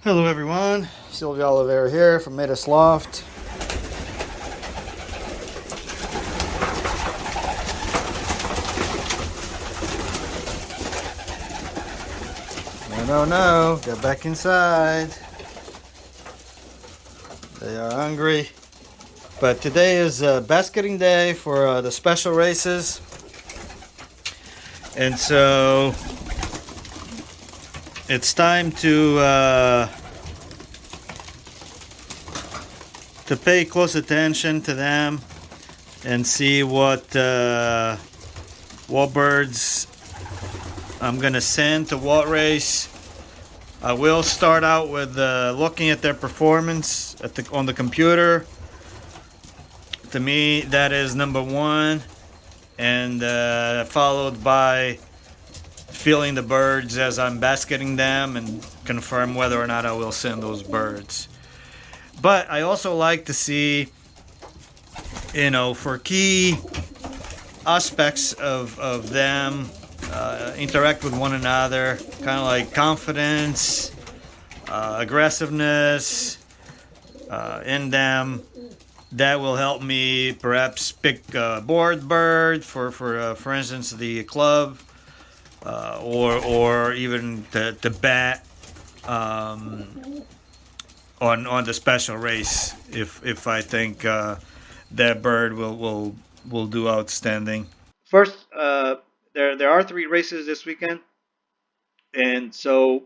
Hello everyone, Sylvia Oliveira here from Maydis Loft. No, get back inside. They are hungry. But today is basketing day for the special races. And so it's time to pay close attention to them and see what birds I'm gonna send to what race. I will start out with looking at their performance on the computer. To me, that is number one, and followed by feeling the birds as I'm basketing them and confirm whether or not I will send those birds. But I also like to see, for key aspects of them interact with one another, kind of like confidence, aggressiveness in them. That will help me perhaps pick a board bird for instance, the club, or even to bat on the special race if I think that bird will do outstanding. First, there are three races this weekend, and so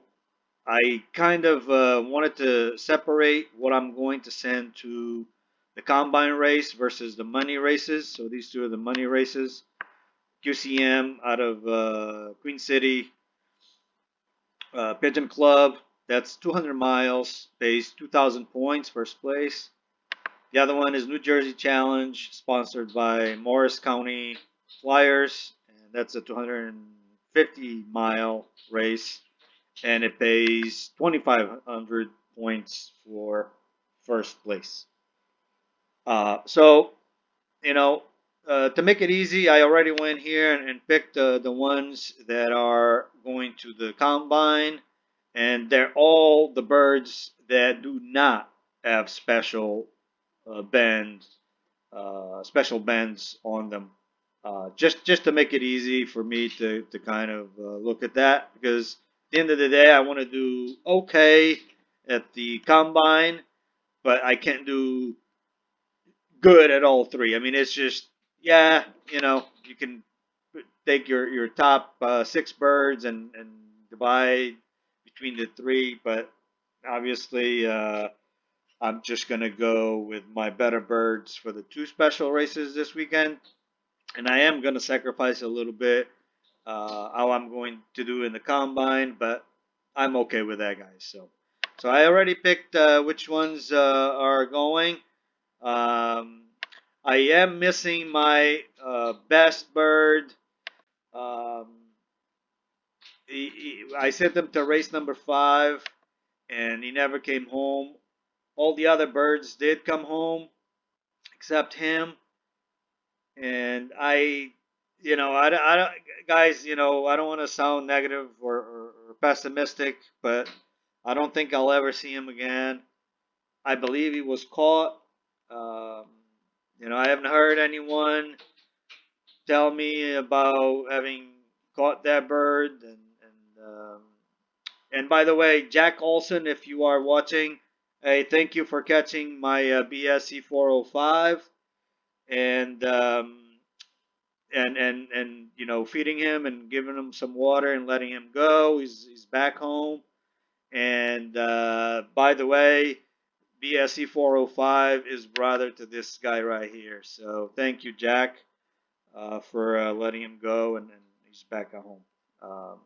I kind of wanted to separate what I'm going to send to the combine race versus the money races. So these two are the money races. QCM out of Queen City, Pigeon Club. That's 200 miles, pays 2,000 points, first place. The other one is New Jersey Challenge, sponsored by Morris County Flyers, and that's a 250-mile race, and it pays 2,500 points for first place. So, you know, to make it easy, I already went here and picked the ones that are going to the combine, and they're all the birds that do not have special bands on them. Just to make it easy for me to kind of look at that, because at the end of the day, I want to do okay at the combine, but I can't do good at all three. I mean, it's just, yeah, you can take your top six birds and divide between the three, but obviously I'm just gonna go with my better birds for the two special races this weekend, and I am gonna sacrifice a little bit how I'm going to do in the combine, but I'm okay with that, guys. So I already picked which ones are going. Um, I am missing my best bird. Um, I sent him to race number 5, and he never came home. All the other birds did come home except him, and I guys, I don't want to sound negative or pessimistic, but I don't think I'll ever see him again. I believe he was caught. Um, I haven't heard anyone tell me about having caught that bird. And by the way, Jack Olson, if you are watching, hey, thank you for catching my BSC 405 and feeding him and giving him some water and letting him go. He's back home. And by the way, BSC 405 is brother to this guy right here. So thank you, Jack, for letting him go, and he's back at home. Um,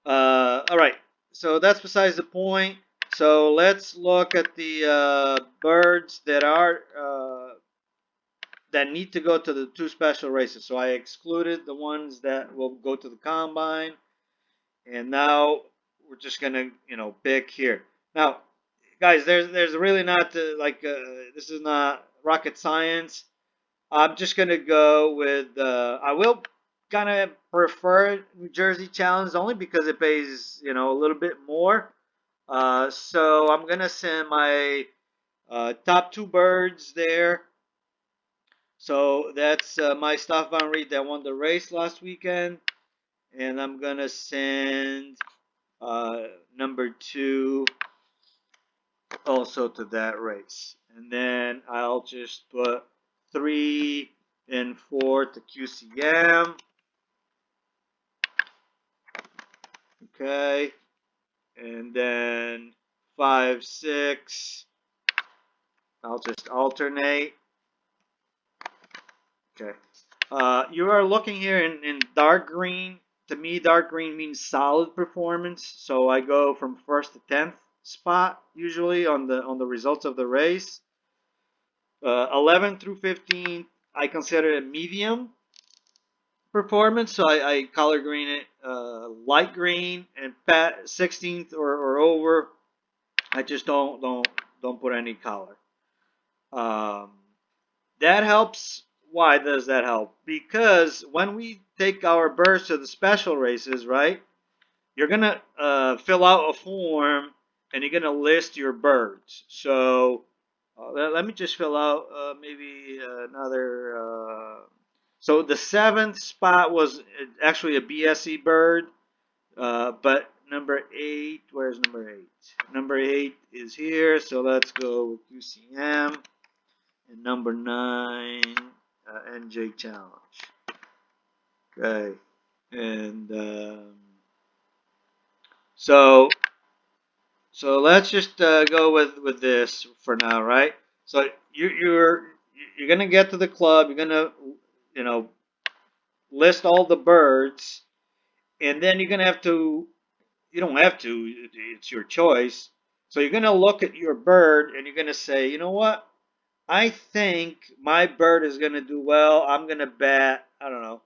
all right. So that's besides the point. So let's look at the birds that need to go to the two special races. So I excluded the ones that will go to the combine, and now we're just gonna pick here. Now, guys, there's really not this is not rocket science. I'm just gonna go with I will kind of prefer New Jersey Challenge only because it pays a little bit more. So I'm gonna send my top 2 birds there. So that's my Staf van Reet that won the race last weekend, and I'm gonna send number 2 also to that race, and then I'll just put 3 and 4 to QCM. Okay, and then 5, 6. I'll just alternate. Okay. You are looking here in dark green. To me, dark green means solid performance. So I go from 1st to 10th spot usually on the results of the race. 11 through 15, I consider it medium performance. So I color green it light green, and 16th or over, I just don't put any color. That helps. Why does that help? Because when we take our birds to the special races, right? You're gonna fill out a form and you're gonna list your birds. So let me just fill out maybe another. So the 7th spot was actually a BSE bird, but number 8. Where's number 8? Number 8 is here. So let's go with UCM. And number 9, NJ Challenge. Okay, and so let's just go with this for now, right? So you're gonna get to the club. You're gonna list all the birds, and then you're gonna have to. You don't have to. It's your choice. So you're gonna look at your bird, and you're gonna say, you know what? I think my bird is gonna do well. I'm gonna bet, I don't know,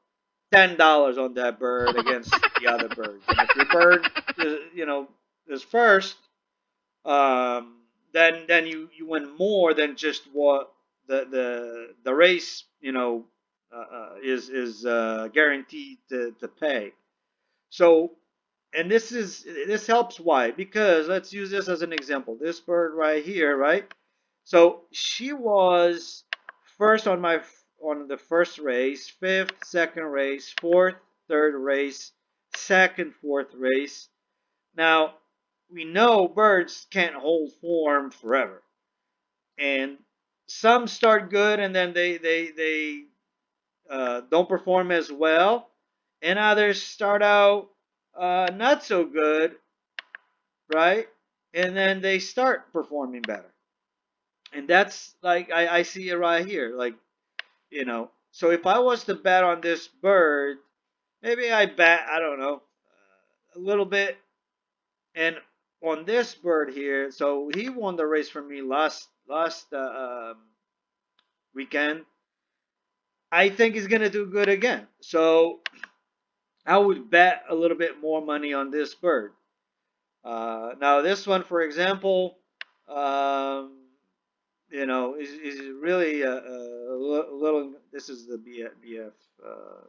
$10 on that bird against the other birds. And if your bird is first, then you win more than just what the race is guaranteed to pay. So, and this helps. Why? Because let's use this as an example. This bird right here, right? So she was first on the first race, fifth, second race, fourth, third race, second, fourth race. Now we know birds can't hold form forever, and some start good and then they don't perform as well, and others start out not so good, right? And then they start performing better. And that's like I see it right here. Like, so if I was to bet on this bird, maybe I bet, I don't know, a little bit. And on this bird here, so he won the race for me last weekend. I think he's gonna do good again. So I would bet a little bit more money on this bird. Now this one, for example, is really a little. This is the BF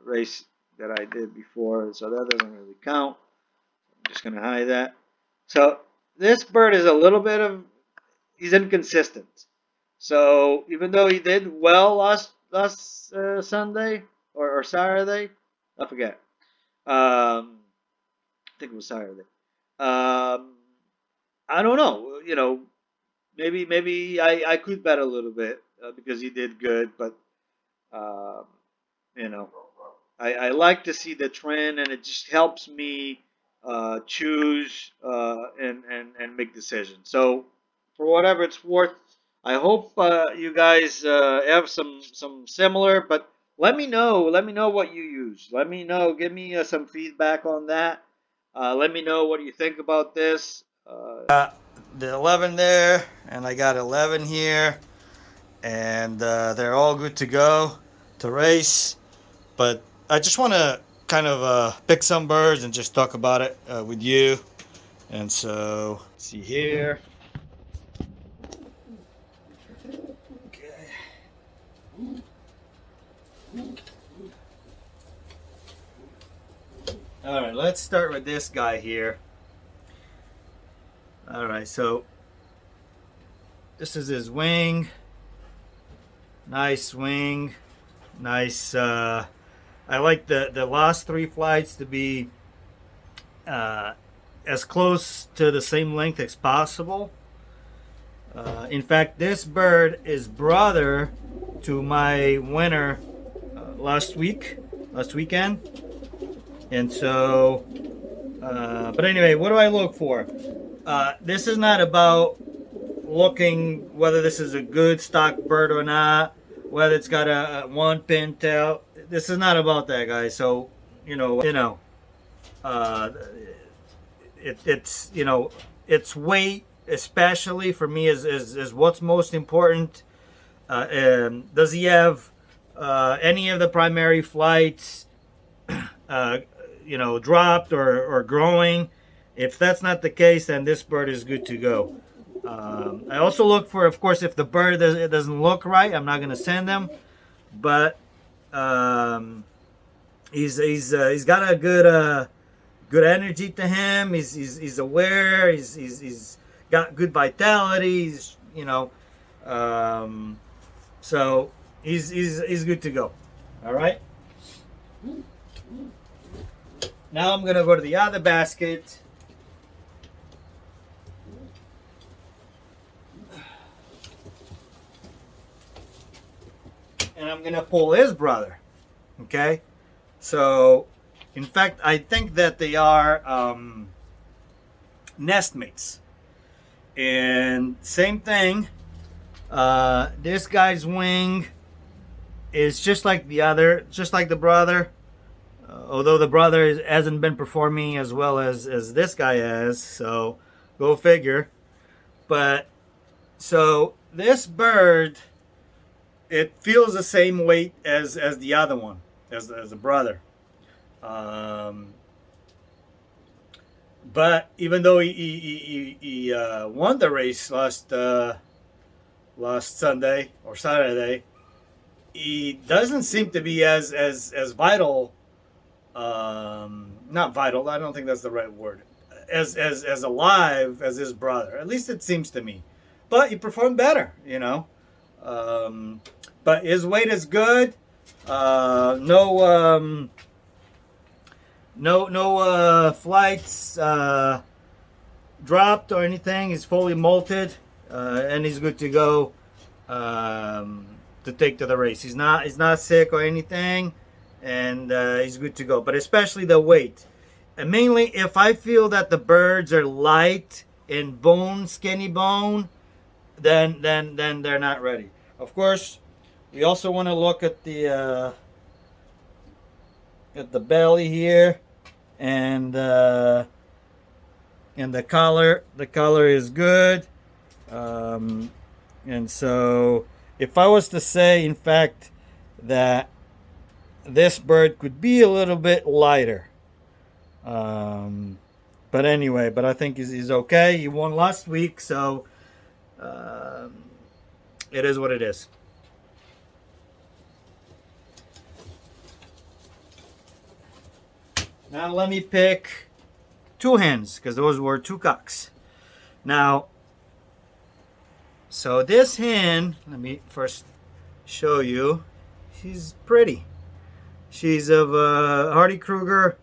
race that I did before, so that doesn't really count. I'm just gonna hide that. So this bird is a little bit of. He's inconsistent. So even though he did well last Sunday or Saturday, I forget. I think it was Saturday. Um, I don't know. Maybe I could bet a little bit because he did good, but um, you know, I like to see the trend, and it just helps me choose and make decisions. So for whatever it's worth, I hope you guys have some similar, but let me know what you use. Let me know, give me some feedback on that. Let me know what you think about this. The 11 there, and I got 11 here, and they're all good to go to race. But I just want to kind of pick some birds and just talk about it with you. And so, let's see here. Okay. All right, let's start with this guy here. All right, so this is his wing. Nice wing. Nice. I like the last 3 flights to be as close to the same length as possible. In fact, this bird is brother to my winner last weekend. And so, but anyway, what do I look for? This is not about looking whether this is a good stock bird or not, whether it's got a 1-pin tail. This is not about that, guys. So, uh, it's its weight, especially for me, is what's most important. Does he have any of the primary flights dropped or growing? If that's not the case, then this bird is good to go. I also look for, of course, if the bird doesn't look right, I'm not going to send them. But he's got a good energy to him. He's aware. He's got good vitality. So he's good to go. All right. Now I'm gonna go to the other basket. And I'm gonna pull his brother. Okay. So, in fact, I think that they are nestmates. And same thing. This guy's wing is just like the brother. Although the brother hasn't been performing as well as this guy has, so go figure. But so this bird, it feels the same weight as the other one, as the brother. But even though he won the race last Sunday or Saturday, he doesn't seem to be as vital. Not vital. I don't think that's the right word. As alive as his brother. At least it seems to me. But he performed better, But his weight is good. No flights dropped or anything. He's fully molted, and he's good to go to take to the race. He's not sick or anything, and he's good to go. But especially the weight, and mainly if I feel that the birds are light in bone, skinny bone, then they're not ready. Of course, we also want to look at the belly here, and the collar. The collar is good, and so if I was to say, in fact, that this bird could be a little bit lighter, but anyway, but I think he's okay. He won last week, so it is what it is. Now let me pick 2 hens, because those were 2 cocks. Now, so this hen, let me first show you. She's pretty. She's of Hardy Kruger,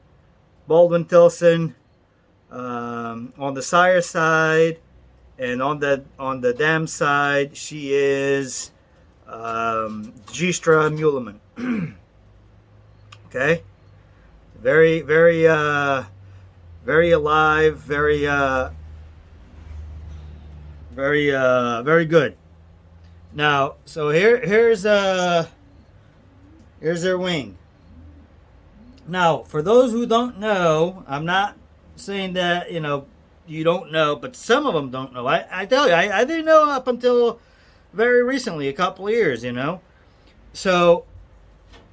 Baldwin Tilson, on the sire side, and on the dam side, she is Dijkstra Meuleman. Okay. Very alive, very good. Now, so here's her wing. Now, for those who don't know, I'm not saying that you don't know, but some of them don't know. I tell you, I didn't know up until very recently, a couple of years, So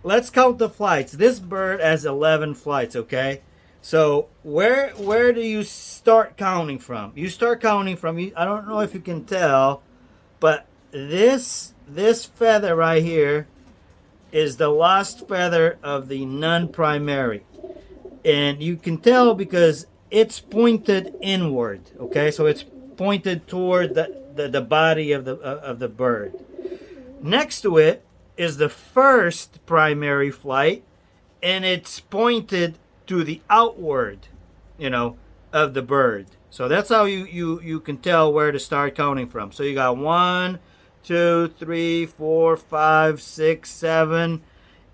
let's count the flights. This bird has 11 flights, okay? So where do you start counting from? You start counting from, I don't know if you can tell, but this feather right here is the last feather of the non-primary. And you can tell because it's pointed inward, okay? So it's pointed toward the body of the bird. Next to it is the first primary flight, and it's pointed to the outward, of the bird. So that's how you can tell where to start counting from. So you got 1, 2, 3, 4, 5, 6, 7,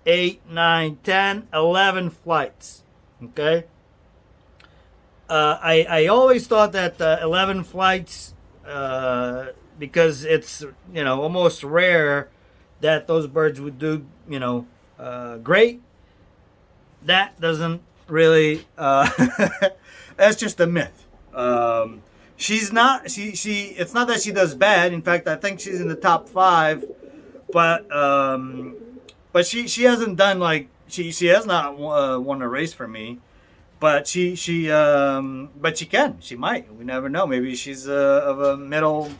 8, 9, 10, 11 flights. Okay. I always thought that 11 flights, because it's almost rare that those birds would do great. That doesn't really. That's just a myth. She's not. She. It's not that she does bad. In fact, I think she's in the top 5. But she hasn't done like she has not won a race for me. But she can. She might. We never know. Maybe she's of a middle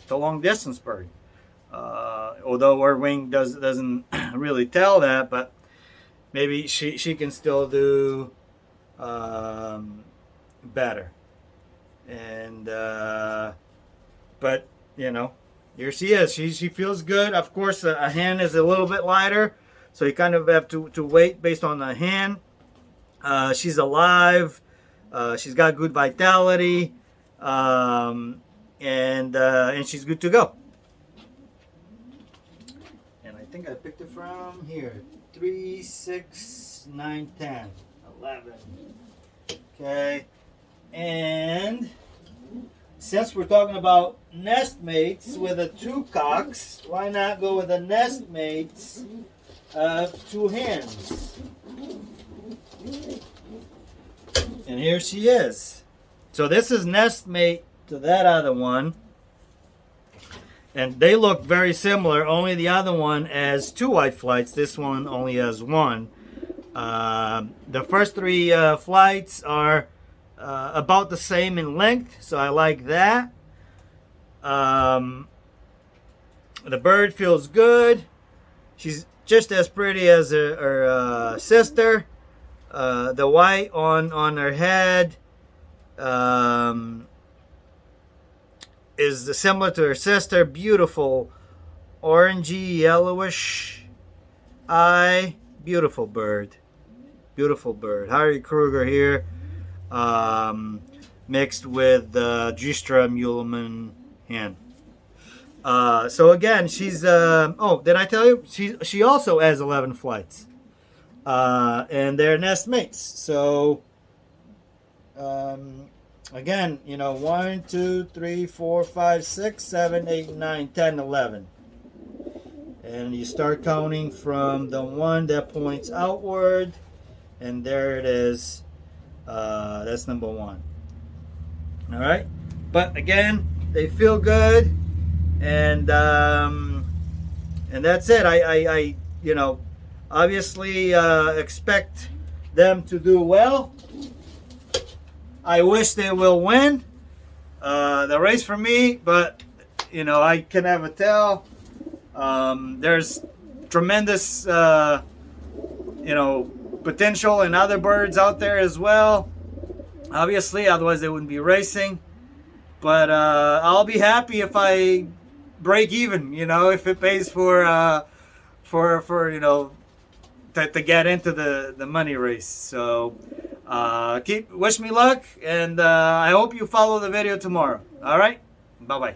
to long distance bird. Although her wing doesn't really tell that, but maybe she can still do better. And but here she is. She feels good. Of course, a hen is a little bit lighter, so you kind of have to wait based on the hen. She's alive. She's got good vitality, and she's good to go. And I think I picked it from here: 3, 6, 9, 10, 11. Okay, and since we're talking about nest mates with the 2 cocks, why not go with the nest mates of 2 hens? And here she is. So this is nest mate to that other one. And they look very similar, only the other one has 2 white flights. This one only has 1. The first 3 flights are about the same in length, so I like that. The bird feels good. She's just as pretty as her sister. The white on her head is similar to her sister. Beautiful orangey yellowish eye. Beautiful bird. Beautiful bird. Arie Kruger here, mixed with Dijkstra Meuleman hen. So again, she's did I tell you she also has 11 flights, and they're nest mates. So again, 1, 2, 3, 4, 5, 6, 7, 8, 9, 10, 11. And you start counting from the one that points outward, and there it is. That's number 1. All right, but again, they feel good, and that's it. I obviously expect them to do well. I wish they will win the race for me, but I can never tell. There's tremendous potential in other birds out there as well, obviously, otherwise they wouldn't be racing. But I'll be happy if I break even, if it pays for to get into the money race. So wish me luck, and I hope you follow the video tomorrow. All right, bye bye.